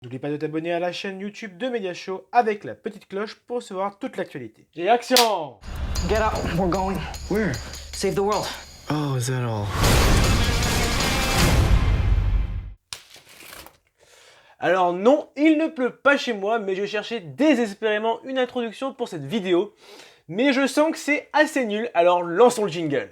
N'oublie pas de t'abonner à la chaîne YouTube de Media Show avec la petite cloche pour recevoir toute l'actualité. Et action! Get up, we're going. Where? Save the world. Oh, is that all? Alors non, il ne pleut pas chez moi, mais je cherchais désespérément une introduction pour cette vidéo. Mais je sens que c'est assez nul, alors lançons le jingle.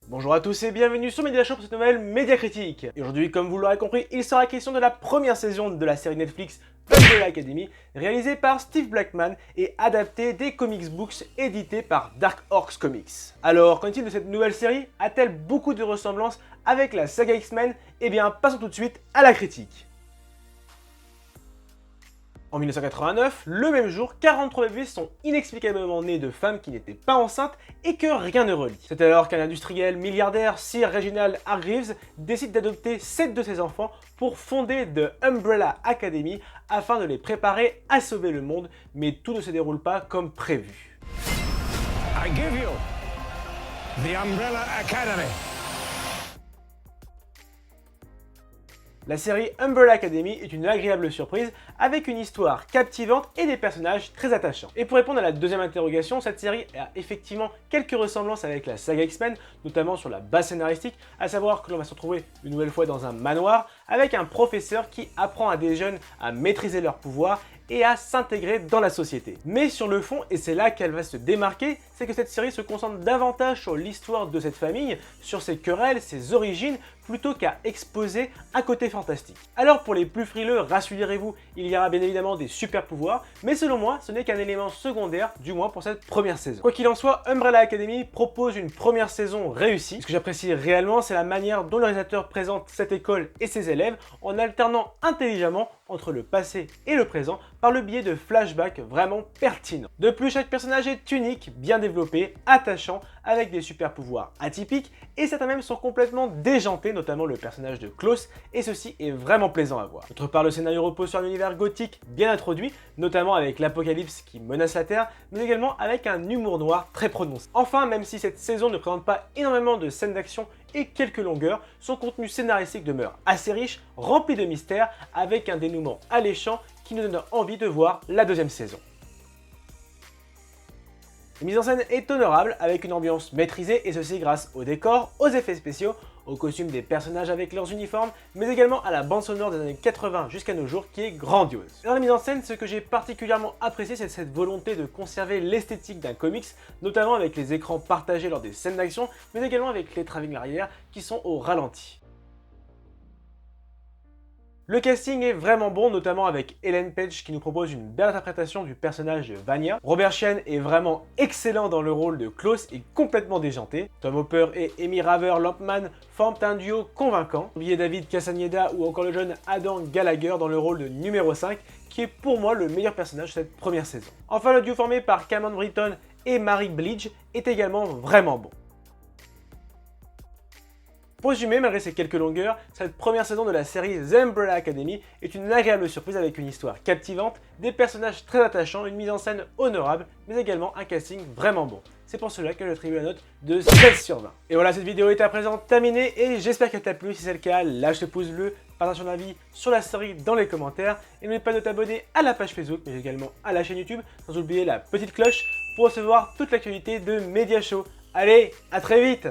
Bonjour à tous et bienvenue sur Media Show pour cette nouvelle Média Critique. Et aujourd'hui, comme vous l'aurez compris, il sera question de la première saison de la série Netflix Umbrella Academy, réalisée par Steve Blackman et adaptée des comics books édités par Dark Horse Comics. Alors, qu'en est-il de cette nouvelle série? A-t-elle beaucoup de ressemblances avec la saga X-Men? Eh bien, passons tout de suite à la critique. En 1989, le même jour, 43 bébés sont inexplicablement nés de femmes qui n'étaient pas enceintes et que rien ne relie. C'est alors qu'un industriel milliardaire, Sir Reginald Hargreaves, décide d'adopter 7 de ses enfants pour fonder The Umbrella Academy afin de les préparer à sauver le monde, mais tout ne se déroule pas comme prévu. I give you the Umbrella Academy. La série Umbrella Academy est une agréable surprise avec une histoire captivante et des personnages très attachants. Et pour répondre à la deuxième interrogation, cette série a effectivement quelques ressemblances avec la saga X-Men, notamment sur la base scénaristique, à savoir que l'on va se retrouver une nouvelle fois dans un manoir avec un professeur qui apprend à des jeunes à maîtriser leurs pouvoirs et à s'intégrer dans la société. Mais sur le fond, et c'est là qu'elle va se démarquer, c'est que cette série se concentre davantage sur l'histoire de cette famille, sur ses querelles, ses origines, plutôt qu'à exposer un côté fantastique. Alors pour les plus frileux, rassurez-vous, il y aura bien évidemment des super pouvoirs, mais selon moi, ce n'est qu'un élément secondaire, du moins pour cette première saison. Quoi qu'il en soit, Umbrella Academy propose une première saison réussie. Ce que j'apprécie réellement, c'est la manière dont le réalisateur présente cette école et ses élèves, en alternant intelligemment entre le passé et le présent par le biais de flashbacks vraiment pertinents. De plus, chaque personnage est unique, bien développé, attachant, avec des super pouvoirs atypiques, et certains même sont complètement déjantés, notamment le personnage de Klaus, et ceci est vraiment plaisant à voir. D'autre part, le scénario repose sur un univers gothique bien introduit, notamment avec l'apocalypse qui menace la Terre, mais également avec un humour noir très prononcé. Enfin, même si cette saison ne présente pas énormément de scènes d'action et quelques longueurs, son contenu scénaristique demeure assez riche, rempli de mystères, avec un dénouement alléchant qui nous donne envie de voir la deuxième saison. La mise en scène est honorable, avec une ambiance maîtrisée, et ceci grâce aux décors, aux effets spéciaux, aux costumes des personnages avec leurs uniformes, mais également à la bande sonore des années 80 jusqu'à nos jours qui est grandiose. Dans la mise en scène, ce que j'ai particulièrement apprécié, c'est cette volonté de conserver l'esthétique d'un comics, notamment avec les écrans partagés lors des scènes d'action, mais également avec les travelling arrière qui sont au ralenti. Le casting est vraiment bon, notamment avec Ellen Page qui nous propose une belle interprétation du personnage de Vanya. Robert Sheehan est vraiment excellent dans le rôle de Klaus et complètement déjanté. Tom Hopper et Amy Raver-Lampman forment un duo convaincant. Oubliez David Castaneda ou encore le jeune Adam Gallagher dans le rôle de numéro 5, qui est pour moi le meilleur personnage de cette première saison. Enfin, le duo formé par Cameron Britton et Mary Blige est également vraiment bon. Pour résumer, malgré ces quelques longueurs, cette première saison de la série The Umbrella Academy est une agréable surprise avec une histoire captivante, des personnages très attachants, une mise en scène honorable, mais également un casting vraiment bon. C'est pour cela que j'attribue la note de 16 sur 20. Et voilà, cette vidéo est à présent terminée et j'espère qu'elle t'a plu. Si c'est le cas, lâche le pouce bleu, partage ton avis sur la série dans les commentaires et n'oublie pas de t'abonner à la page Facebook, mais également à la chaîne YouTube, sans oublier la petite cloche pour recevoir toute l'actualité de Media Show. Allez, à très vite!